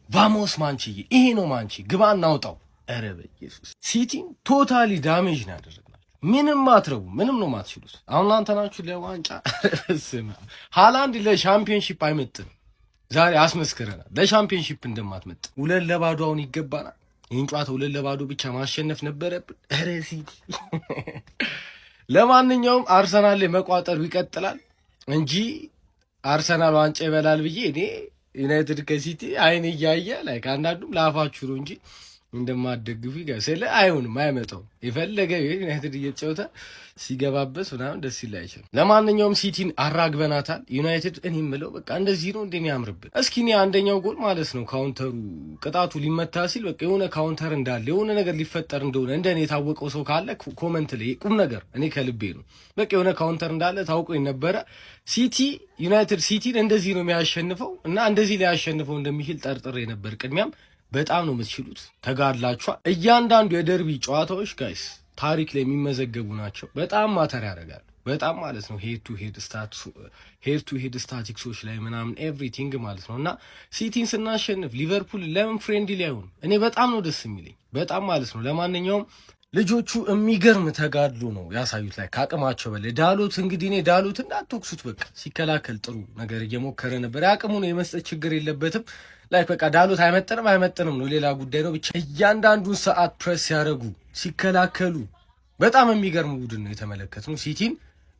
ቫሞስ ማንቺ ይሄ ነው ማንቺ ግባ እናውጣው። ኧረ በኢየሱስ ሲቲን ቶታሊ ዳሜጅ ነው ያደረግናችሁ። ምንም አትረቡ፣ ምንም ነው ማትችሉት። አሁን እናንተ ናችሁ ለዋንጫ ሃላንድ ለሻምፒዮንሺፕ አይመጥም። ዛሬ አስመስክረናል ለሻምፒዮንሺፕ እንደማትመጥ። 2-0 አሁን ይገባናል። ይህን ጨዋታ 2-0 ብቻ ማሸነፍ ነበረብን። ኧረ ሲቲ ለማንኛውም አርሰናል ላይ መቋጠሩ ይቀጥላል እንጂ አርሰናል ዋንጫ ይበላል ብዬ እኔ ዩናይትድ ከሲቲ አይን እያየ ላይ አንዳንዱም ላፋችሁ ነው እንጂ እንደማደግፉ ይገስለ አይሆንም፣ አይመጣውም። የፈለገ ዩናይትድ እየተጫወተ ሲገባበስ ምናምን ደስ ይላይቻል። ለማንኛውም ሲቲን አራግበናታል። ዩናይትድ እኔ የምለው በቃ እንደዚህ ነው እንደኔ ያምርብን። እስኪ እኔ አንደኛው ጎል ማለት ነው ካውንተሩ ቅጣቱ ሊመታ ሲል በቃ የሆነ ካውንተር እንዳለ የሆነ ነገር ሊፈጠር እንደሆነ እንደኔ የታወቀው ሰው ካለ ኮመንት ላይ ቁም ነገር እኔ ከልቤ ነው በቃ የሆነ ካውንተር እንዳለ ታውቆኝ ነበረ። ሲቲ ዩናይትድ ሲቲን እንደዚህ ነው የሚያሸንፈው እና እንደዚህ ሊያሸንፈው እንደሚችል ጠርጥሬ ነበር። ቅድሚያም በጣም ነው የምትችሉት፣ ተጋድላችኋል። እያንዳንዱ የደርቢ ጨዋታዎች ጋይስ ታሪክ ላይ የሚመዘገቡ ናቸው። በጣም ማተር ያደርጋሉ። በጣም ማለት ነው ሄድ ቱ ሄድ ስታቲክሶች ላይ ምናምን ኤቭሪቲንግ ማለት ነው። እና ሲቲን ስናሸንፍ ሊቨርፑል ለምን ፍሬንድሊ አይሆን? እኔ በጣም ነው ደስ የሚለኝ በጣም ማለት ነው። ለማንኛውም ልጆቹ የሚገርም ተጋድሎ ነው ያሳዩት ላይ ከአቅማቸው በላይ። ዳሎት እንግዲህ እኔ ዳሎት እንዳትወቅሱት በቃ ሲከላከል ጥሩ ነገር እየሞከረ ነበር። አቅሙ ነው የመስጠት ችግር የለበትም። ላይ በቃ ዳሎት አይመጥንም ነው ሌላ ጉዳይ ነው። ብቻ እያንዳንዱን ሰዓት ፕሬስ ሲያደርጉ ሲከላከሉ በጣም የሚገርም ቡድን ነው የተመለከትነው። ሲቲን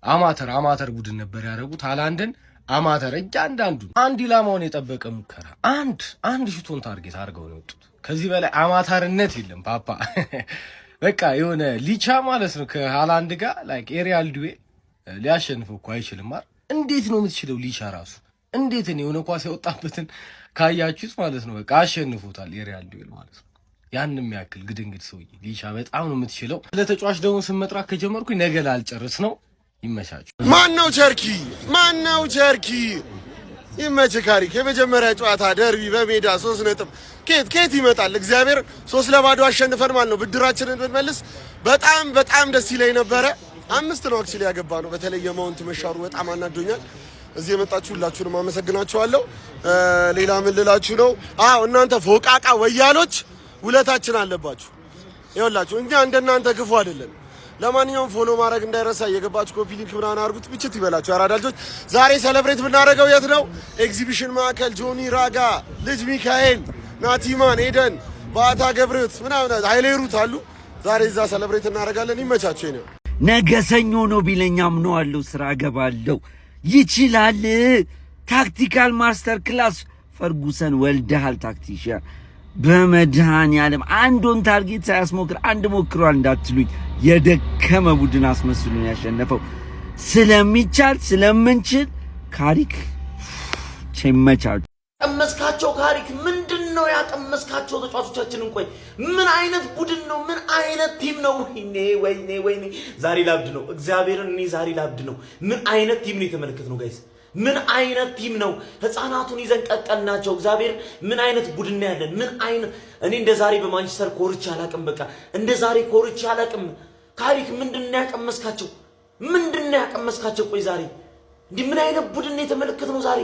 አማተር ቡድን ነበር ያደረጉት። ሃላንድን አማተር እያንዳንዱን አንድ ኢላማውን የጠበቀ ሙከራ አንድ ሹቶን ታርጌት አድርገው ነው የወጡት። ከዚህ በላይ አማታርነት የለም ፓፓ። በቃ የሆነ ሊቻ ማለት ነው ከሃላንድ ጋር ላይክ ኤሪያል ዱዌል ሊያሸንፈው እኮ አይችልም አይደል? እንዴት ነው የምትችለው ሊቻ ራሱ እንዴት ነው የሆነ ኳስ ያወጣበትን ካያችሁት ማለት ነው በቃ አሸንፎታል ኤሪያል ዱዌል ማለት ነው። ያንንም ያክል ግድንግድ ሰውዬ ሊቻ በጣም ነው የምትችለው። ለተጫዋች ደግሞ ስመጥራት ከጀመርኩኝ ነገ ላልጨርስ ነው። ይመቻችሁ። ማነው ቸርኪ ይመች ካሪክ የመጀመሪያ ጨዋታ ደርቢ በሜዳ 3 ነጥብ ኬት ይመጣል። እግዚአብሔር 3-0 አሸንፈን ማለት ነው ብድራችንን ብንመልስ በጣም ደስ ይለኝ ነበረ። 5 ነው አክቹሊ ያገባ ነው። በተለይ የማውንት መሻሩ በጣም አናዶኛል። እዚህ የመጣችሁ ሁላችሁንም አመሰግናችኋለሁ። ሌላ ምን ልላችሁ ነው? እናንተ ፎቃቃ ወያሎች ውለታችን አለባችሁ። ይኸውላችሁ እኛ እንደናንተ ግፉ አይደለም። ለማንኛውም ፎሎ ማድረግ እንዳይረሳ፣ እየገባችሁ ኮፒ ሊንክ ምናምን አድርጉት። ብቻት ይበላችሁ ያራዳ ልጆች። ዛሬ ሴሌብሬት ብናደርገው የት ነው? ኤግዚቢሽን ማዕከል ጆኒ ራጋ፣ ልጅ ሚካኤል፣ ናቲማን፣ ኤደን፣ ባታ ገብረት ምናምን ሃይሌሩት አሉ። ዛሬ እዛ ሴሌብሬት እናደርጋለን። ይመቻችሁ። ነው ነገ ሰኞ ነው ቢለኛም ነው አለው ስራ ገባለው ይችላል። ታክቲካል ማስተር ክላስ ፈርጉሰን ወልደሃል ታክቲሽያን በመድኃኒዓለም አንዱን ታርጌት ሳያስሞክር አንድ ሞክሯል እንዳትሉኝ። የደከመ ቡድን አስመስሉን ያሸነፈው ስለሚቻል ስለምንችል ካሪክ ቸመቻቹ ቀመስካቸው። ካሪክ ምንድነው ያቀመስካቸው ተጫዋቾቻችንን? ቆይ ምን አይነት ቡድን ነው? ምን አይነት ቲም ነው? ወይኔ ዛሬ ላብድ ነው። እግዚአብሔርን እኔ ዛሬ ላብድ ነው። ምን አይነት ቲም ነው የተመለከትነው ጋይስ? ምን አይነት ቲም ነው? ህፃናቱን ይዘን ቀጠልናቸው። እግዚአብሔር ምን አይነት ቡድን ነው ያለን? ምን አይነት እኔ እንደ ዛሬ በማንቸስተር ኮርቻ አላቅም። በቃ እንደ ዛሬ ኮርቻ አላቅም። ካሪክ ምንድነው ያቀመስካቸው? ምንድነው ያቀመስካቸው? ቆይ ዛሬ እንዲህ ምን አይነት ቡድን ነው የተመለከትነው ዛሬ?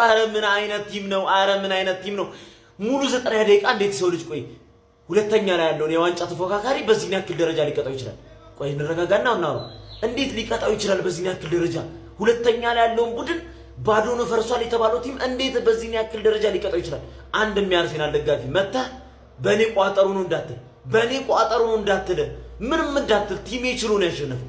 አረ ምን አይነት ቲም ነው? አረ ምን አይነት ቲም ነው? ሙሉ 90 ደቂቃ እንዴት ሰው ልጅ ቆይ ሁለተኛ ላይ ያለውን የዋንጫ ተፎካካሪ በዚህ ያክል ደረጃ ሊቀጣው ይችላል? ቆይ እንረጋጋና እንዴት ሊቀጣው ይችላል በዚህ ያክል ደረጃ? ሁለተኛ ላይ ያለውን ቡድን ባዶ ነው ፈርሷል የተባለው ቲም እንዴት በዚህ ያክል ደረጃ ሊቀጣው ይችላል? አንድ የሚያርሰናል ደጋፊ መጣ በኔ ቋጠሩ ነው እንዳትል ምንም እንዳትል ቲም ይችሉ ነው ያሸነፈው።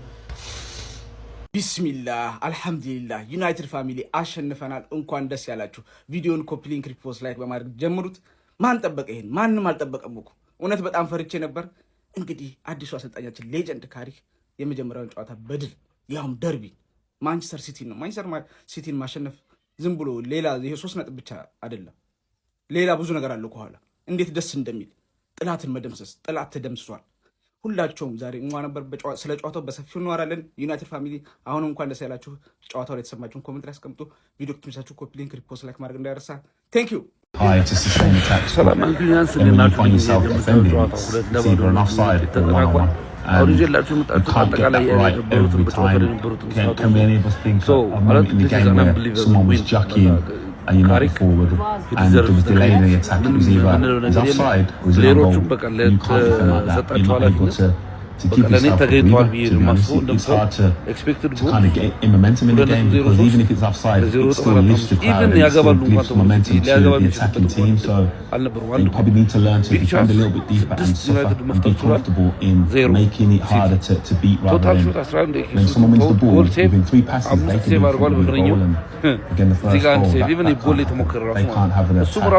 ቢስሚላህ አልሐምዱሊላህ ዩናይትድ ፋሚሊ አሸንፈናል። እንኳን ደስ ያላችሁ። ቪዲዮን ኮፒ ሊንክ ሪፖስት ላይክ በማድረግ ጀምሩት። ማን ጠበቀ ይሄን? ማንም አልጠበቀም እኮ እውነት በጣም ፈርቼ ነበር። እንግዲህ አዲሱ አሰልጣኛችን ሌጀንድ ካሪክ የመጀመሪያውን ጨዋታ በድል ያውም ደርቢ ማንቸስተር ሲቲን ማሸነፍ ዝም ብሎ ሌላ ይሄ 3 ነጥብ ብቻ አይደለም፣ ሌላ ብዙ ነገር አለው ከኋላ። እንዴት ደስ እንደሚል ጥላትን መደምሰስ። ጥላት ተደምስሷል። ሁላችሁም ዛሬ ነበር ስለ ጨዋታው በሰፊው እንወራለን። ዩናይትድ ፋሚሊ አሁንም እንኳን ደስ ያላችሁ። ጨዋታው ላይ የተሰማችሁን ኮሜንት ላይ አስቀምጡ። ቪዲዮ ከተመቻችሁ ኮፒ ሊንክ ሪፖስት ላይክ ማድረግ እንዳይረሳ። ቴንክ ዩ። United forward, and there was delay in the attack. It was either offside or was it on goal. You can't defend like that. You're not able to keep yourself a breather, to be honest. It's hard to kind of get in momentum in the game, because even if it's offside, it still lifts the crowd and it still gives momentum to the attacking team. So you probably need to learn to defend a little bit deeper and suffer and be comfortable in making it harder to beat, rather than when someone wins the ball within 3 passes they can win the goal. And again, the first goal, they can't have an attack. And I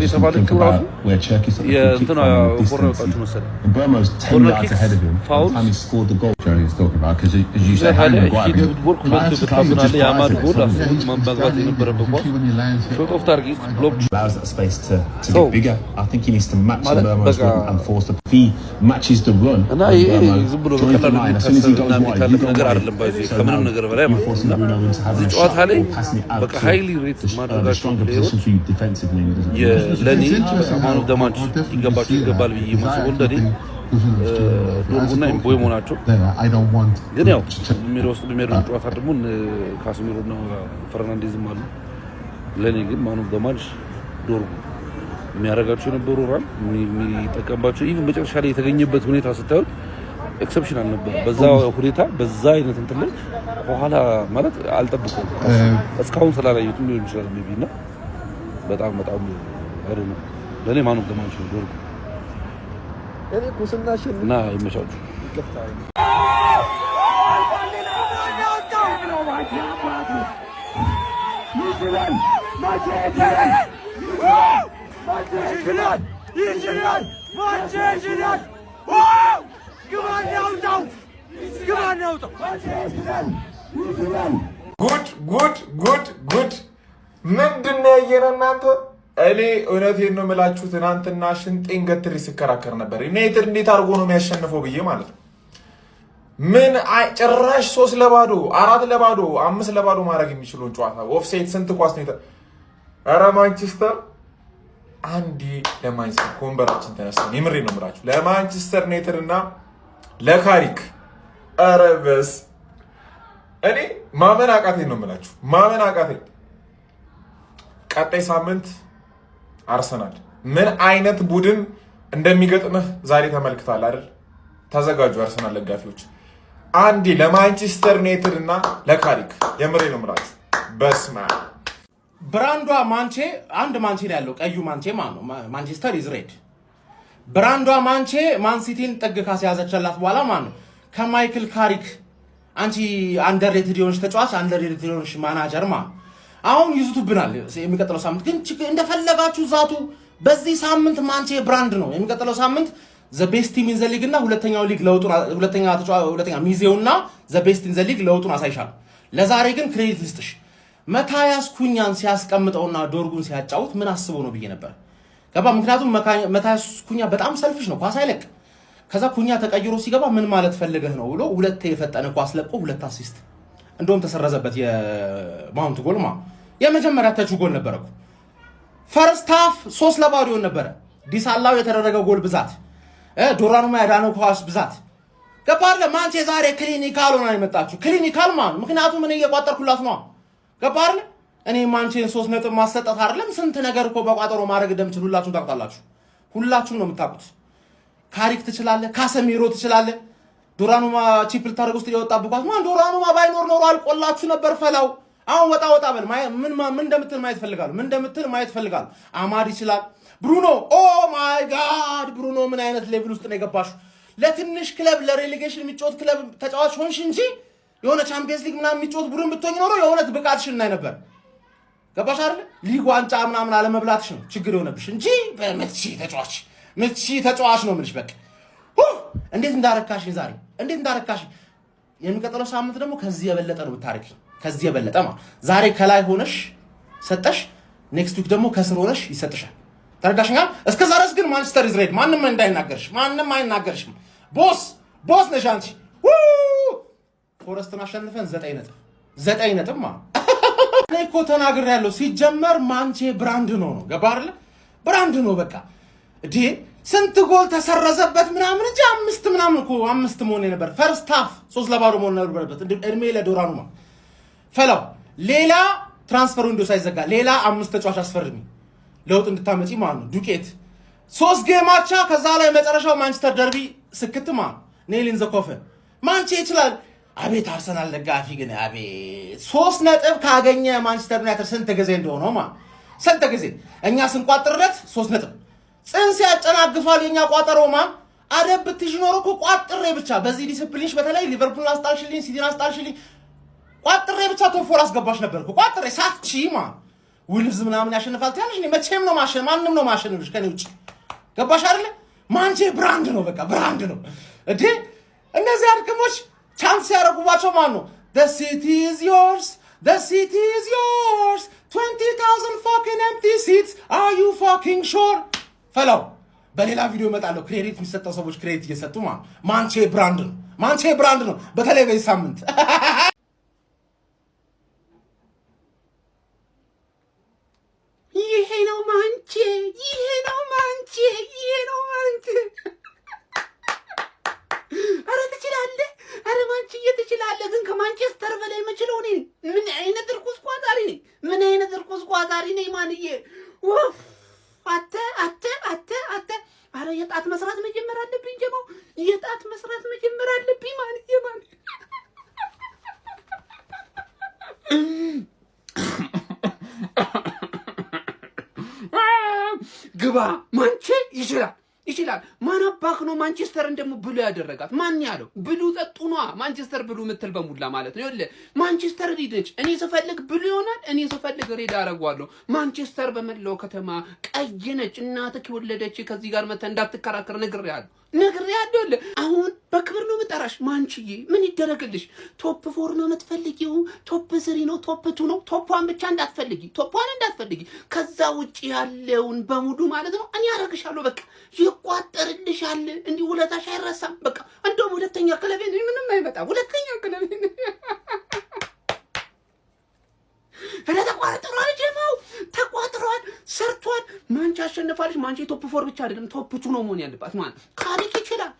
just think about where Turkey kicked from distance. And Burma's 10 yards ahead of him by the time he scored the goal. Johnny's talking about, because as you said, Harry Maguire allows that space to get bigger. I think he needs to match Burma's run and force the. If he matches the run, joins the line, as soon as he goes wide, you go wide. So now you're forcing Bruno into having a shot or passing it out to a stronger position for you defensively. ለኔ ማን ኦፍ ዘ ማች ይገባል ብዬ ማስበው እንደኔ ዶርጉና ኢምቦሞ ናቸው። ግን ያው የሚሮጡ ጨዋታ ደግሞ ካስሚሮና ፈርናንዴዝም አሉ። ለኔ ግን ማን ኦፍ ዘ ማች ዶርጉ የሚያረጋቸው የነበሩ ራል የሚጠቀምባቸው ኢቭን መጨረሻ ላይ የተገኘበት ሁኔታ ስታዩ ኤክሰፕሽናል ነበር። በዛ ሁኔታ በዛ አይነት እንትን ላይ በኋላ ማለት አልጠብቀውም እስካሁን ስላላየሁትም ሊሆን ይችላል ሜቢ እና በጣም አይደለም ለኔ ማን ኦፍ ዘ ማች ዶርጉ እኔ ኩስናሽን እና ይመቻችሁ ጉድ ምንድን ነው ያየነው እናንተ? እኔ እውነቴን ነው የምላችሁ፣ ትናንትና ሽንጤን ገትሬ ስከራከር ነበር ዩናይትድ እንዴት አድርጎ ነው የሚያሸንፈው ብዬ ማለት ነው። ምን ጭራሽ 3-0 4-0 5-0 ማድረግ የሚችለውን ጨዋታ ኦፍሳይድ ስንት ኳስ ነው? ኧረ ማንቸስተር አንዴ ለማንቸስተር ኮንበራችን ተነስተን የምሬን ነው የምላችሁ ለማንቸስተር ዩናይትድ እና ለካሪክ ኧረ በስ እኔ ማመን አቃተኝ ነው የምላችሁ ማመን አቃተኝ። ቀጣይ ሳምንት አርሰናል ምን አይነት ቡድን እንደሚገጥምህ ዛሬ ተመልክታል አይደል? ተዘጋጁ አርሰናል ደጋፊዎች። አንዴ ለማንቸስተር ዩናይትድ እና ለካሪክ የምሬ ነው የምላችሁ። በስማ ብራንዷ ማንቼ አንድ ማንቼ ነው ያለው፣ ቀዩ ማንቼ ማለት ነው። ማንቸስተር ኢዝ ሬድ። ብራንዷ ማንቼ ማን ሲቲን ጥግ ካስያዘችላት በኋላ ማለት ነው ከማይክል ካሪክ አንቺ አንደርሬትድ የሆንሽ ተጫዋች አንደርሬትድ የሆንሽ ማናጀር ማለት አሁን ይዙቱብናል። የሚቀጥለው ሳምንት ግን እንደፈለጋችሁ ዛቱ። በዚህ ሳምንት ማንቼ ብራንድ ነው። የሚቀጥለው ሳምንት ዘ ቤስት ቲም ኢን ዘ ሊግ እና ሁለተኛው ሊግ ለውጡን ሁለተኛ ሚዜውና ዘ ቤስት ኢን ዘ ሊግ ለውጡን አሳይሻል። ለዛሬ ግን ክሬዲት ልስጥሽ። መታያስ ኩኛን ሲያስቀምጠውና ዶርጉን ሲያጫውት ምን አስበው ነው ብዬ ነበር ገባ። ምክንያቱም መታያስ ኩኛ በጣም ሰልፍሽ ነው፣ ኳስ አይለቅ። ከዛ ኩኛ ተቀይሮ ሲገባ ምን ማለት ፈልገህ ነው ብሎ ሁለት የፈጠነ ኳስ ለቆ 2 አሲስት እንደውም ተሰረዘበት። የማውንት ጎል የመጀመሪያ ተቹ ጎል ነበረ እኮ ፈርስት ሃፍ 3-0 ነበረ። ዲሳላው የተደረገው ጎል ብዛት ዶራኑማ ያዳነው ኳስ ብዛት ገባለ። ማንቼ ዛሬ ክሊኒካል ሆና የመጣችሁ ክሊኒካል ምክንያቱም እኔ እየቋጠርኩላት ነው ገባለ። እኔ ማንቼን 3 ነጥብ ማሰጠት አይደለም ስንት ነገር እኮ በቋጠሮ ማድረግ እንደምችል ሁላችሁም ታውቃላችሁ። ሁላችሁም ነው የምታውቁት። ካሪክ ትችላለህ፣ ካሰሚሮ ትችላለህ። ዶራኑማ ቺፕል ታረግ ውስጥ የወጣበት ዶራኑማ ባይኖር ኖሮ አልቆላችሁ ነበር ፈላው። አሁን ወጣ በል ምን እንደምትል ማየት ፈልጋል። አማድ ይችላል። ብሩኖ ኦ ማይ ጋድ ብሩኖ ምን አይነት ሌቭል ውስጥ ነው የገባሽው? ለትንሽ ክለብ ለሬሌጌሽን የሚጫወት ክለብ ተጫዋች ሆንሽ እንጂ የሆነ ቻምፒየንስ ሊግ ምናምን የሚጫወት ቡድን ብትሆኝ ኖሮ የሆነት ብቃትሽን እናይ ነበር። ገባሽ አይደል? ሊግ ዋንጫ ምናምን አለመብላትሽ ነው ችግር የሆነብሽ እንጂ በመቺ ተጫዋች ነው የምልሽ። በቃ እንዴት እንዳረካሽኝ ዛሬ እንዴት እንዳረካሽኝ። የሚቀጥለው ሳምንት ደግሞ ከዚህ የበለጠ ነው ብታረኪ፣ ከዚህ የበለጠ ዛሬ ከላይ ሆነሽ ሰጠሽ፣ ኔክስት ዊክ ደግሞ ከስር ሆነሽ ይሰጥሻል። ተረዳሽኛል? እስከዛ ድረስ ግን ማንቸስተር ኢዝ ሬድ። ማንም አይናገርሽም። ቦስ ነሽ አንቺ። ፎረስትን አሸንፈን 9 ነጥብ እኔ እኮ ተናግሬያለሁ። ሲጀመር ማንቼ ብራንድ ነው ገባ አይደል? ብራንድ ነው በቃ እዴ ስንት ጎል ተሰረዘበት ምናምን እንጂ 5 መሆን ነበር። ፈርስት ሃፍ 3-0 መሆን ነበረበት። እድሜ ለዶራኑማ ፈላው። ሌላ ትራንስፈር ዊንዶ ሳይዘጋ ሌላ 5 ተጫዋች አስፈርሚ ለውጥ እንድታመጪ ማለት ነው። ዱቄት 3 ጌም አቻ ከዛ ላይ መጨረሻው ማንቸስተር ደርቢ ስክት ማለት ኔሊን ዘኮፈ ማንቼ ይችላል። አቤት አርሰናል ደጋፊ ግን አቤት 3 ነጥብ ካገኘ ማንቸስተር ዩናይትድ ስንት ጊዜ እንደሆነው ማለት ስንት ጊዜ እኛ ስንቋጥርለት 3 ነጥብ ጽንስ ያጨናግፋል የኛ ቋጠሮ ማን አደብ ትሽኖር እኮ ቋጥሬ ብቻ በዚህ ዲሲፕሊንሽ በተለይ ሊቨርፑል አስጣልሽልኝ ሲቲን አስጣልሽልኝ ቋጥሬ ብቻ ቶፎር አስገባሽ ነበር እኮ ቋጥሬ ሳትቺ ማን ውልዝ ምናምን ያሸንፋል ታያለሽ እኔ መቼም ነው ማሸን ማንንም ነው ማሸንፍሽ ከኔ ውጪ ገባሽ አይደለ ማንቼ ብራንድ ነው በቃ ብራንድ ነው እንዴ እነዚህ አድክሞች ቻንስ ያረጉባቸው ማን ነው the city is yours the city is yours 20,000 fucking empty seats are you fucking sure ፈላው በሌላ ቪዲዮ እመጣለሁ ክሬዲት የሚሰጠው ሰዎች ክሬዲት እየሰጡ ማንቼ ብራንድ ነው በተለይ በዚህ ሳምንት ይሄ ነው ማንቼ አረ ትችላለህ አረ ማንቼ ትችላለህ ግን ከማንቸስተር በላይ የምችለው እኔ ምን አይነት እርኩስ ቋጣሪ ነኝ ማንዬ ወፍ አተ አረ የጣት መስራት መጀመር አለብኝ ጀማው የጣት መስራት መጀመር አለብኝ ማንዬ ግባ ማንቼ ይችላል ማን አባክ ነው ማንቸስተርን ደግሞ ብሉ ያደረጋት ማን ያለው ብሉ ጠጡ ነው ማንቸስተር ብሉ ምትል በሙላ ማለት ነው ይኸውልህ ማንቸስተር ሪድች እኔ ስፈልግ ብሉ ይሆናል እኔ ስፈልግ ሬድ አደርገዋለሁ ማንቸስተር በመላው ከተማ ቀይ ነች እናትህ ወለደች ከዚህ ጋር መተ እንዳትከራከር ነግሬሃለሁ አሁን በክብር ነው መጣራሽ ማንቺዬ ምን ይደረግልሽ ቶፕ 4 ነው የምትፈልጊው ቶፕ 3 ነው ቶፕ 2 ነው ቶፕ 1 ብቻ እንዳትፈልጊ ከዛ ውጪ ያለውን በሙሉ ማለት ነው እኔ አረጋሻለሁ በቃ ይቋጠርልሻል እንዲህ ውለታሽ አይረሳም በቃ እንደውም ሁለተኛ ክለብ ምንም አይመጣም ሁለተኛ ክለብ ተቋጥሯል ሰርቷል ማንቼ አሸንፋለች ማንቼ ቶፕ 4 ብቻ አይደለም ቶፕ 2 ነው መሆን ያለባት ማለት ካሪክ ይችላል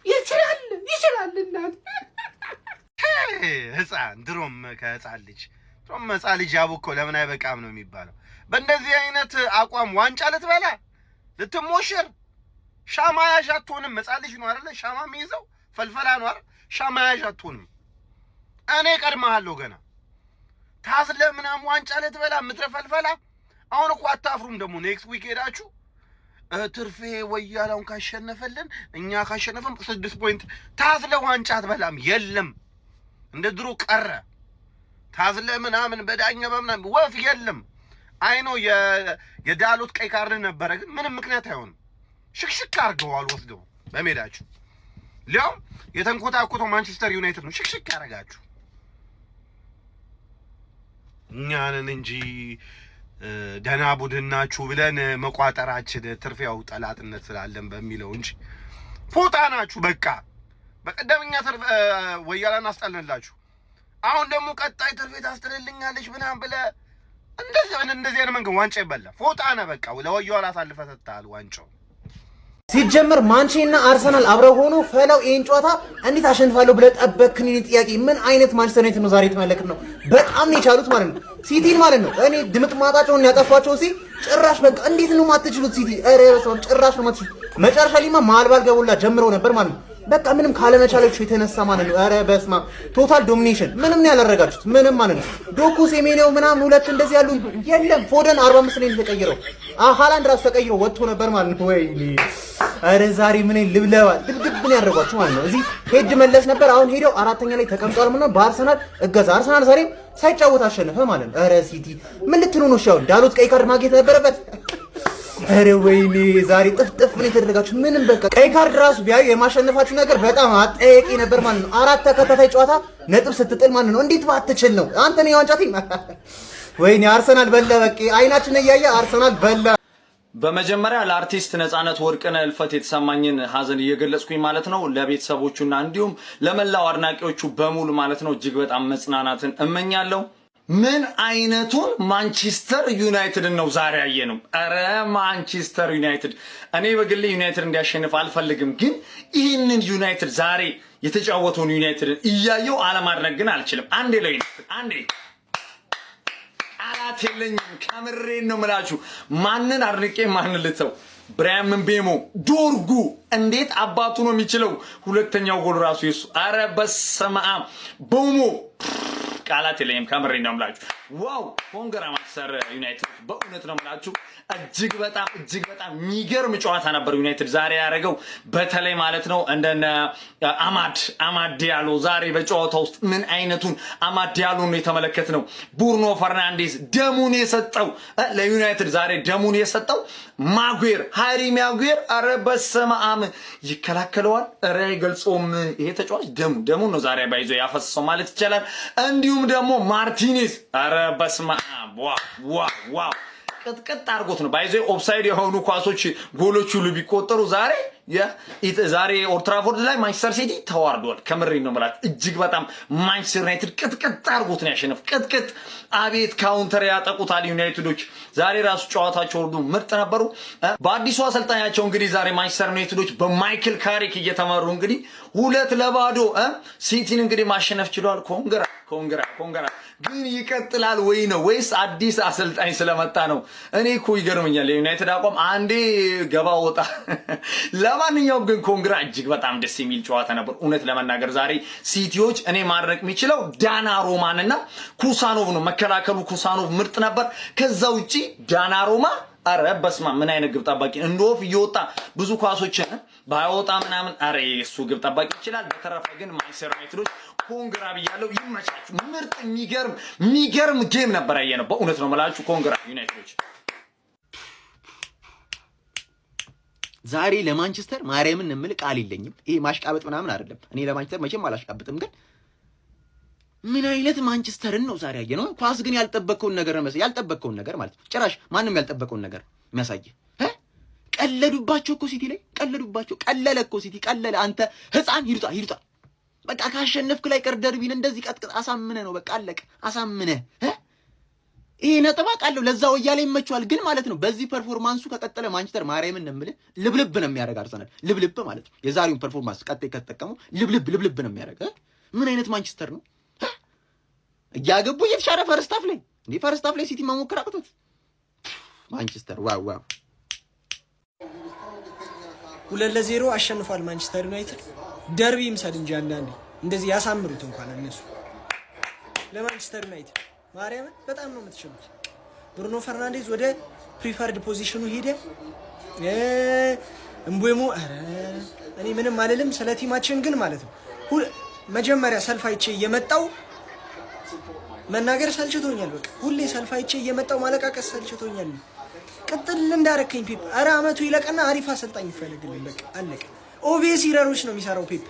እናት ህፃን ድሮም ህፃን ልጅ ያቡኮ ለምን አይበቃም ነው የሚባለው በእንደዚህ አይነት አቋም ዋንጫ ልትበላ ልትሞሽር ሻማ ያዥ አትሆንም ህፃን ልጅ ነው አይደለ ሻማ የሚይዘው ፈልፈላ ነው አይደል ሻማ ያዥ አትሆንም እኔ ቀድመሃለሁ ገና ታስለ ምናምን ዋንጫ ልትበላ ምትረፈልፈላ አሁን እኮ አታፍሩም ደግሞ ኔክስት ዊክ ሄዳችሁ ትርፌ ወያላውን ካሸነፈልን እኛ ካሸነፈም 6 ፖይንት ታስለ ዋንጫ አትበላም የለም እንደ ድሮ ቀረ ታስለ ምናምን በዳኛ በምናምን ወፍ የለም አይኖ የዳሎት ቀይ ካርድ ነበረ ግን ምንም ምክንያት አይሆንም ሽክሽክ አርገዋል ወስደው በሜዳችሁ ሊያው የተንኮታኮተው ማንቸስተር ዩናይትድ ነው ሽክሽክ ያረጋችሁ እኛንን እንጂ ደህና ቡድን ናችሁ ብለን መቋጠራችን ትርፊያው ጠላትነት ስላለን በሚለው እንጂ ፎጣ ናችሁ በቃ በቀደምኛ ወያላን አስጣልንላችሁ አሁን ደግሞ ቀጣይ ትርፌ ታስተልልኛለሽ ምናምን ብለ እንደዚህ አይነት መንገድ ዋንጫ ይበላ ፎጣ ነው በቃ ለወያላ አሳልፈ ሰጥታል ዋንጫው ሲጀመር ማንቼና አርሰናል አብረው ሆኖ ፈላው ይሄን ጨዋታ እንዴት አሸንፋለሁ ብለ ጠበቅክኝ ጥያቄ ምን አይነት ማንቸስተር ዩናይትድ ነው ዛሬ ተመለከት ነው በጣም ነው የቻሉት ማለት ነው ሲቲን ማለት ነው እኔ ድምጥ ማጣቸውን ያጠፋቸው ጭራሽ በቃ እንዴት ነው ማትችሉት ሲቲ ኧረ በስመ ጭራሽ ነው ማትችሉት መጨረሻ ሊማ ማልባል ገቡላ ጀምረው ነበር ማለት ነው በቃ ምንም ካለመቻላችሁ የተነሳ ማለት ነው ኧረ በስመ ቶታል ዶሚኔሽን ምንም ነው ያላረጋችሁት ምንም ማለት ነው ዶኩ ሴሜኒዮ ምናምን ሁለት እንደዚህ ያሉ የለም ፎደን 45 ላይ ተቀይረው ሃላንድ ራስ ተቀይሮ ወጥቶ ነበር ማለት ነው ወይኔ ኧረ ዛሬ ምን ልብለዋል ድብድብን ያደርጓችሁ ማለት ነው እዚህ ሄድ መለስ ነበር አሁን ሄደው አራተኛ ላይ ተቀምጧል ማለት ነው በአርሰናል እገዛ አርሰናል ዛሬ ሳይጫወት አሸነፈ ማለት ነው ኧረ ሲቲ ምን ልትሉ ነው ሻው ዳሎት ቀይ ካርድ ማግኘት ነበረበት ኧረ ወይኔ ዛሬ ጥፍጥፍ ነው የተደረጋችሁ ምንም በቃ ቀይ ካርድ ራሱ ቢያዩ የማሸነፋችሁ ነገር በጣም አጠያቂ ነበር ማለት ነው 4 ተከታታይ ጨዋታ ነጥብ ስትጥል ማለት ነው እንዴት ባትችል ነው አንተ ነው የዋንጫ ቲም ወይኔ አርሰናል በላ በቃ አይናችን እያየ አርሰናል በላ በመጀመሪያ ለአርቲስት ነጻነት ወርቅነህ እልፈት የተሰማኝን ሀዘን እየገለጽኩኝ ማለት ነው ለቤተሰቦቹና እንዲሁም ለመላው አድናቂዎቹ በሙሉ ማለት ነው እጅግ በጣም መጽናናትን እመኛለሁ ምን አይነቱን ማንቸስተር ዩናይትድ ነው ዛሬ ያየነው አረ ማንቸስተር ዩናይትድ እኔ በግሌ ዩናይትድ እንዲያሸንፍ አልፈልግም ግን ይህንን ዩናይትድ ዛሬ የተጫወተውን ዩናይትድ እያየው አለማድረግ ግን አልችልም አንዴ ለዩናይትድ አንዴ ቃላት የለኝም። ከምሬን ነው የምላችሁ። ማንን አድርቄ ማንን ልተው? ብራያን ምቤሞ ዶርጉ እንዴት አባቱ ነው የሚችለው? ሁለተኛው ጎል ራሱ የሱ። አረ በስመ አብ ቦሞ ቃላት የለኝም። ከምሬን ነው የምላችሁ። ዋው ኮንግራ ማንቸስተር ዩናይትድ በእውነት ነው የምላችሁ። እጅግ በጣም የሚገርም ጨዋታ ነበር ዩናይትድ ዛሬ ያደረገው። በተለይ ማለት ነው እንደነ አማድ ዲያሎ ዛሬ በጨዋታ ውስጥ ምን አይነቱን አማድ ዲያሎ ነው የተመለከትነው። ቡርኖ ፈርናንዴዝ ደሙን የሰጠው ለዩናይትድ ዛሬ ደሙን የሰጠው ማጉዌር ሃሪ ማጉዌር አረ በስመ አብ ይከላከለዋል። አረ አይገልጾም። ይሄ ተጫዋች ደሙን ነው ዛሬ ባይዞ ያፈሰሰው ማለት ይቻላል። እንዲሁም ደግሞ ማርቲኔዝ አረ በስመ አብ ዋው ቅጥቅጥ አድርጎት ነው ባይዞ ኦፍሳይድ የሆኑ ኳሶች ጎሎች ሁሉ ቢቆጠሩ ዛሬ ኦልድ ትራፎርድ ላይ ማንቸስተር ሲቲ ተዋርዷል። ከምሬን ነው ማለት እጅግ በጣም ማንቸስተር ዩናይትድ ቅጥቅጥ አድርጎት ነው ያሸነፈው። ቅጥቅጥ አቤት ካውንተር ያጠቁታል ዩናይትዶች። ዛሬ ራሱ ጨዋታቸው ሁሉ ምርጥ ነበሩ። በአዲሱ አሰልጣኛቸው እንግዲህ ዛሬ ማንቸስተር ዩናይትዶች በማይክል ካሪክ እየተመሩ እንግዲህ 2-0 ሲቲን እንግዲህ ማሸነፍ ችሏል። ኮንግራ ግን ይቀጥላል ወይ ነው ወይስ አዲስ አሰልጣኝ ስለመጣ ነው? እኔ እኮ ይገርመኛል የዩናይትድ አቋም አንዴ ገባ ወጣ። ለማንኛውም ግን ኮንግራ እጅግ በጣም ደስ የሚል ጨዋታ ነበር። እውነት ለመናገር ዛሬ ሲቲዎች እኔ ማድረግ የሚችለው ዳናሮማንና ኩሳኖቭ ነው። መከላከሉ ኩሳኖቭ ምርጥ ነበር። ከዛ ውጪ ዳናሮማ አረ በስማ ምን አይነት ግብ ጠባቂ እንደወፍ እየወጣ ብዙ ኳሶችን ባይወጣ ምናምን አረ እሱ ግብ ጠባቂ ይችላል። በተረፈ ግን ማንቸስተር ዩናይትዶች ኮንግራ ብያለሁ። ይመቻችሁ። ምርጥ የሚገርም ጌም ነበር ያየነው። በእውነት ነው የምላችሁ ኮንግራ ዩናይትዶች። ዛሬ ለማንቸስተር ማርያምን እንምል ቃል የለኝም። ይሄ ማሽቃበጥ ምናምን አይደለም። እኔ ለማንቸስተር መቼም አላሽቃበጥም። ግን ምን አይነት ማንቸስተርን ነው ዛሬ ያየነው? ኳስ ግን ያልጠበቀውን ነገር ማለት ነው። ጭራሽ ማንንም ያልጠበቀውን ነገር የሚያሳይ ቀለዱባቸው እኮ ሲቲ ላይ ቀለለ እኮ ሲቲ ቀለለ። አንተ ህፃን ይሩጣ በቃ ካሸነፍክ ላይ ቀር ደርቢን እንደዚህ ቀጥቅጥ አሳምነህ ነው በቃ አለቀ። አሳምነህ ይሄ ነጥብ አውቃለሁ። ለዛ ወያለ ይመቸዋል። ግን ማለት ነው በዚህ ፐርፎርማንሱ ከቀጠለ ማንቸስተር ማርያምን ነው የምልህ ልብልብ ነው የሚያደርግ አርሰናል። ልብልብ ማለት ነው የዛሬውን ፐርፎርማንስ ቀጥታ ከተጠቀሙ ልብልብ ነው የሚያደርግ። ምን አይነት ማንቸስተር ነው? እያገቡ እየተሻረ ፈርስታፍ ላይ ሲቲ መሞከር አቅቶት ማንቸስተር ዋው 2-0 አሸንፏል ማንቸስተር ዩናይትድ። ደርቢ ይምሰል እንጂ አንዳንዴ እንደዚህ ያሳምሩት እንኳን እነሱ። ለማንቸስተር ዩናይትድ ማርያምን በጣም ነው የምትችሉት። ብሩኖ ፈርናንዴዝ ወደ ፕሪፈርድ ፖዚሽኑ ሄደ። እምቡሞ እኔ ምንም አልልም ስለ ቲማችን ግን ማለት ነው መጀመሪያ ሰልፋይቼ እየመጣው መናገር ሰልችቶኛል። በቃ ሁሌ ሰልፋይቼ እየመጣው ማለቃቀስ ሰልችቶኛል። ቅጥል እንዳረከኝ ፔፕ አረ አመቱ ይለቀና አሪፍ አሰልጣኝ ይፈልግልኝ። በቃ አለቀ። ኦቪየስ ኢረሮች ነው የሚሰራው ፔፕ።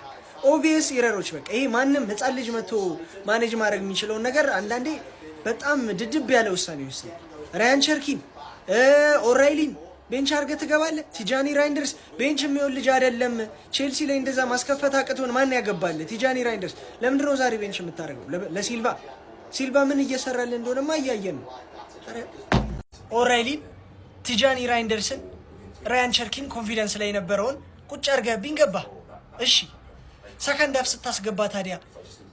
ኦቪየስ ኢረሮች በቃ ይሄ ማንም ህፃን ልጅ መጥቶ ማኔጅ ማድረግ የሚችለውን ነገር አንዳንዴ በጣም ድድብ ያለ ውሳኔ ይወስናል። ራያን ቸርኪን ኦራይሊን ቤንች አድርገህ ትገባለህ። ቲጃኒ ራይንደርስ ቤንች የሚሆን ልጅ አይደለም። ቼልሲ ላይ እንደዛ ማስከፈት አቅቶን ማን ያገባል? ቲጃኒ ራይንደርስ ለምንድን ነው ዛሬ ቤንች የምታደርገው? ለሲልቫ ምን እየሰራልን እንደሆነማ እያየን ነው። ኦራይሊን ቲጃኒ ራይንደርስን ራያን ቸርኪን ኮንፊደንስ ላይ የነበረውን ቁጭ አድርገህብኝ ገባ። እሺ ሰከንድ ሀፍ ስታስገባ ታዲያ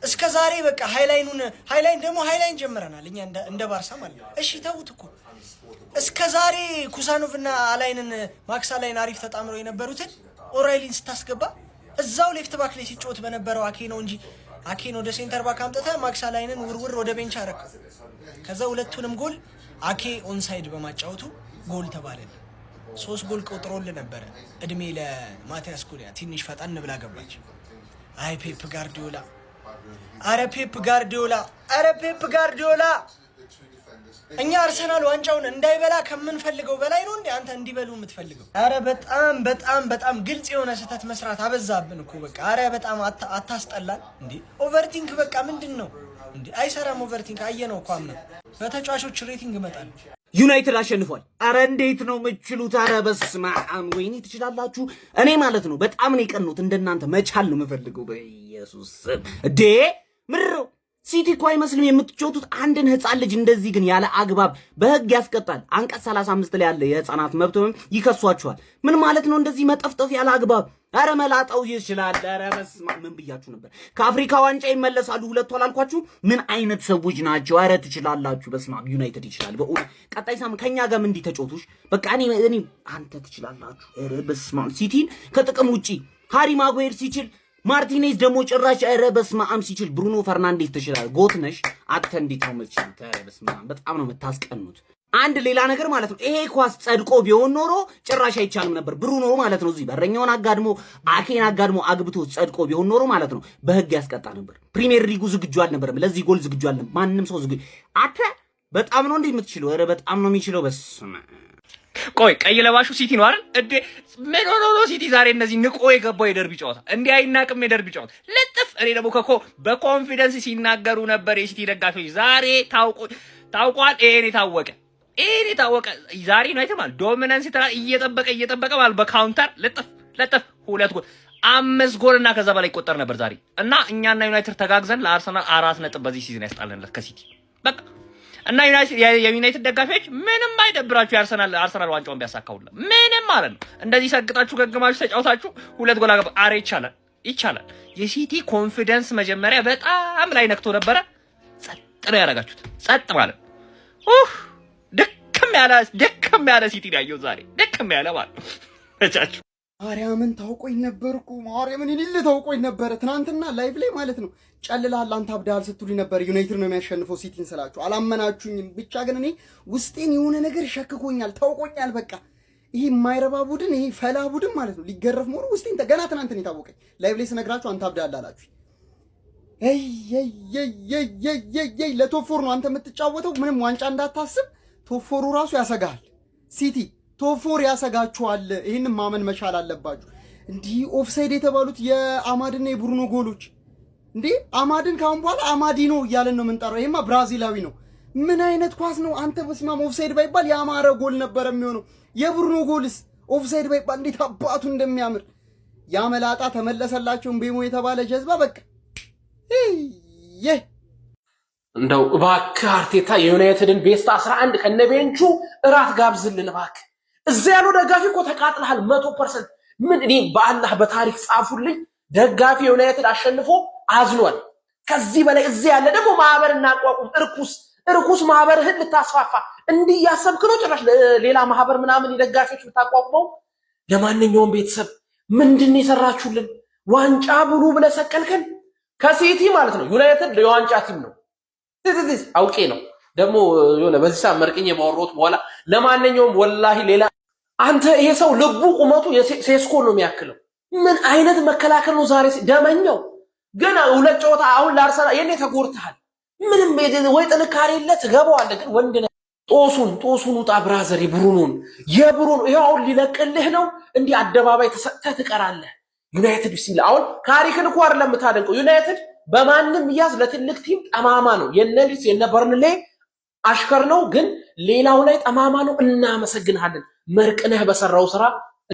እስከ ዛሬ በቃ ሃይላይን ጀምረናል እኛ እንደ ባርሳ ማለት ነው። እሺ ተውት እኮ እስከ ዛሬ ኩሳኖቭና አላይንን ማክስ አላይን አሪፍ ተጣምረው የነበሩትን ኦራይሊን ስታስገባ እዛው ሌፍት ባክ ላይ ሲጫወት በነበረው አኬ ነው እንጂ አኬን ወደ ሴንተር ባክ አምጥተህ ማክስ አላይንን ውርውር ወደ ቤንች አረከ። ከዛ ሁለቱንም ጎል አኬ ኦንሳይድ በማጫወቱ ጎል ተባለል። 3 ጎል ቆጥሮል ነበር። እድሜ ለማቲያስ ኩኒያ ትንሽ ፈጣን ብላ ገባች። አይ ፔፕ ጋርዲዮላ አረ ፔፕ ጋርዲዮላ እኛ አርሰናል ዋንጫውን እንዳይበላ ከምንፈልገው በላይ ነው እንዴ አንተ እንዲበሉ የምትፈልገው? አረ በጣም ግልጽ የሆነ ስህተት መስራት አበዛብን እኮ በቃ። አረ በጣም አታስጠላል እንዴ ኦቨርቲንክ በቃ ምንድነው እንዴ? አይሰራም ኦቨርቲንክ። አየነው እኮ አምና በተጫዋቾች ሬቲንግ ይመጣል። ዩናይትድ አሸንፏል። አረ እንዴት ነው የምትችሉት? አረ በስመ አብ ወይኔ ትችላላችሁ። እኔ ማለት ነው በጣም ነው የቀኑት። እንደናንተ መቻል ነው የምፈልገው በኢየሱስ ስም። እዴ ምሮ ሲቲ እኮ አይመስልም የምትጮቱት አንድን ህፃን ልጅ እንደዚህ ግን ያለ አግባብ በህግ ያስቀጣል። አንቀጽ 35 ላይ ያለ የህፃናት መብት ይከሷቸዋል። ምን ማለት ነው እንደዚህ መጠፍጠፍ ያለ አግባብ? አረ መላጣው ይችላል። አረ በስመ አብ ምን ብያችሁ ነበር? ከአፍሪካ ዋንጫ ይመለሳሉ ሁለቱ አላልኳችሁ? ምን አይነት ሰዎች ናቸው? አረ ትችላላችሁ። በስመ አብ ዩናይትድ ይችላል። በእውነት ቀጣይ ሳምንት ከኛ ጋር ምን እንዲተጮቱሽ በቃ እኔ አንተ ትችላላችሁ። አረ በስመ አብ ሲቲን ከጥቅም ውጪ ሃሪ ማጓየር ሲችል ማርቲኔዝ ደግሞ ጭራሽ አረ በስመ አብ ሲችል ብሩኖ ፈርናንዴዝ ትችላል። ጎትነሽ አተ እንዴት ነው የምትችል? አረ በስመ አብ በጣም ነው የምታስቀኑት። አንድ ሌላ ነገር ማለት ነው ይሄ ኳስ ጸድቆ ቢሆን ኖሮ ጭራሽ አይቻልም ነበር። ብሩኖ ማለት ነው እዚህ በረኛውን አጋድሞ አኬን አጋድሞ አግብቶ ጸድቆ ቢሆን ኖሮ ማለት ነው በህግ ያስቀጣ ነበር። ፕሪሚየር ሊጉ ዝግጁ አልነበረም። ለዚህ ጎል ዝግጁ አልነበረም። ማንም ሰው ዝግጁ አተ በጣም ነው እንዴ የምትችለው? አረ በጣም ነው የሚችለው። በስመ ቆይ ቀይ ለባሹ ሲቲ ነው አይደል እንዴ? ምን ሆኖ ነው ሲቲ ዛሬ እነዚህ ንቆ የገባው የደርቢ ጨዋታ እንዴ? አይናቅም የደርቢ ጨዋታ ልጥፍ። እኔ ደግሞ በኮንፊደንስ ሲናገሩ ነበር የሲቲ ደጋፊዎች። ዛሬ ታውቋል። ይሄን የታወቀ ዛሬ ነው አይተማል። ዶሚናንስ እየጠበቀ ማለት በካውንተር ልጥፍ 2 ጎል 5 ጎል እና ከዛ በላይ ይቆጠር ነበር ዛሬ። እና እኛና ዩናይትድ ተጋግዘን ለአርሰናል 4 ነጥብ በዚህ ሲዝን ያስጣልንለት ከሲቲ በቃ። እና የዩናይትድ ደጋፊዎች ምንም አይደብራችሁ አርሰናል ዋንጫውን ቢያሳካውላ ምንም ማለት ነው። እንደዚህ ሰግጣችሁ ገግማችሁ ተጫውታችሁ 2 ጎል አገባ። አሬ ይቻላል። የሲቲ ኮንፊደንስ መጀመሪያ በጣም ላይ ነክቶ ነበረ። ጸጥ ነው ያረጋችሁት። ጸጥ ማለት ደከም ያለ ሲቲ ነው ያየው ዛሬ። ደከም ያለ ማለት ነው። እቻችሁ ማርያምን ታውቆኝ ነበርኩ። ማርያምን ይልል ታውቆኝ ነበር። ትናንትና ላይቭ ላይ ማለት ነው ጨልላል አንተ አብዳል ስትሉኝ ነበር። ዩናይትድ ነው የሚያሸንፈው ሲቲን ስላችሁ አላመናችሁኝም። ብቻ ግን እኔ ውስጤን የሆነ ነገር ሸክኮኛል፣ ታውቆኛል። በቃ ይሄ የማይረባ ቡድን፣ ይሄ ፈላ ቡድን ማለት ነው ሊገረፍ መሆኑ ውስጤን ገና ትናንትና የታወቀኝ። ላይቭ ላይ ስነግራችሁ አንተ አብዳል አላችሁ። ለቶፕ ፎር ነው አንተ የምትጫወተው። ምንም ዋንጫ እንዳታስብ። ቶፕ ፎሩ ራሱ ያሰጋል። ሲቲ ቶፕ ፎር ያሰጋችኋል። ይህን ማመን መቻል አለባችሁ። እንዲህ ኦፍሳይድ የተባሉት የአማድና የብሩኖ ጎሎች እንዴ! አማድን ካሁን በኋላ አማዲኖ እያለን ነው የምንጠራው። ይሄማ ብራዚላዊ ነው። ምን አይነት ኳስ ነው አንተ? በስማም ኦፍሳይድ ባይባል ያማረ ጎል ነበር የሚሆነው። የብሩኖ ጎልስ ኦፍሳይድ ባይባል እንዴት አባቱ እንደሚያምር ያመላጣ ተመለሰላቸው። ቤሞ የተባለ ጀዝባ በቃ እንደው እባክህ አርቴታ የዩናይትድን ቤስት 11 ከነቤንቹ እራት ጋብዝልን እባክህ። እዛ ያለው ደጋፊ እኮ ተቃጥለሃል 100%። ምን እኔ በአላህ በታሪክ ጻፉልኝ ደጋፊ ዩናይትድ አሸንፎ አዝኗል። ከዚህ በላይ እዚህ ያለ ደግሞ ማህበር እናቋቁም። እርኩስ ማህበርህን ልታስፋፋ እንዲህ ያሰብክ ነው? ጭራሽ ሌላ ማህበር ምናምን የደጋፊዎች ብታቋቁመው። ለማንኛውም ቤተሰብ ምንድን የሰራችሁልን? ዋንጫ ብሉ ብለህ ሰቀልከን ከሲቲ ማለት ነው። ዩናይትድ የዋንጫ ቲም ነው። አውቄ ነው ደግሞ የሆነ በዚህ ሰዓት መርቅኝ የማወራሁት በኋላ። ለማንኛውም ወላሂ ሌላ አንተ ይሄ ሰው ልቡ ቁመቱ ሴስኮ ነው የሚያክለው። ምን አይነት መከላከል ነው ዛሬ? ደመኛው ገና 2 ጨዋታ አሁን ለአርሰናል የኔ ተጎርተሃል። ምንም ወይ ጥንካሬ የለ ትገባዋለህ። ግን ወንድ ነህ። ጦሱን ውጣ ብራዘር። የብሩኖ ይሄው አሁን ሊለቅልህ ነው። እንዲህ አደባባይ ተሰጥተህ ትቀራለህ። ዩናይትድ ቢስሚላ አሁን ታሪክን እኮ አይደለም የምታደንቀው። ዩናይትድ በማንም ያዝ ለትልቅ ቲም ጠማማ ነው። የነሊስ የነበርንሌ አሽከር ነው፣ ግን ሌላው ላይ ጠማማ ነው። እናመሰግንሃለን መርቅነህ በሰራው ስራ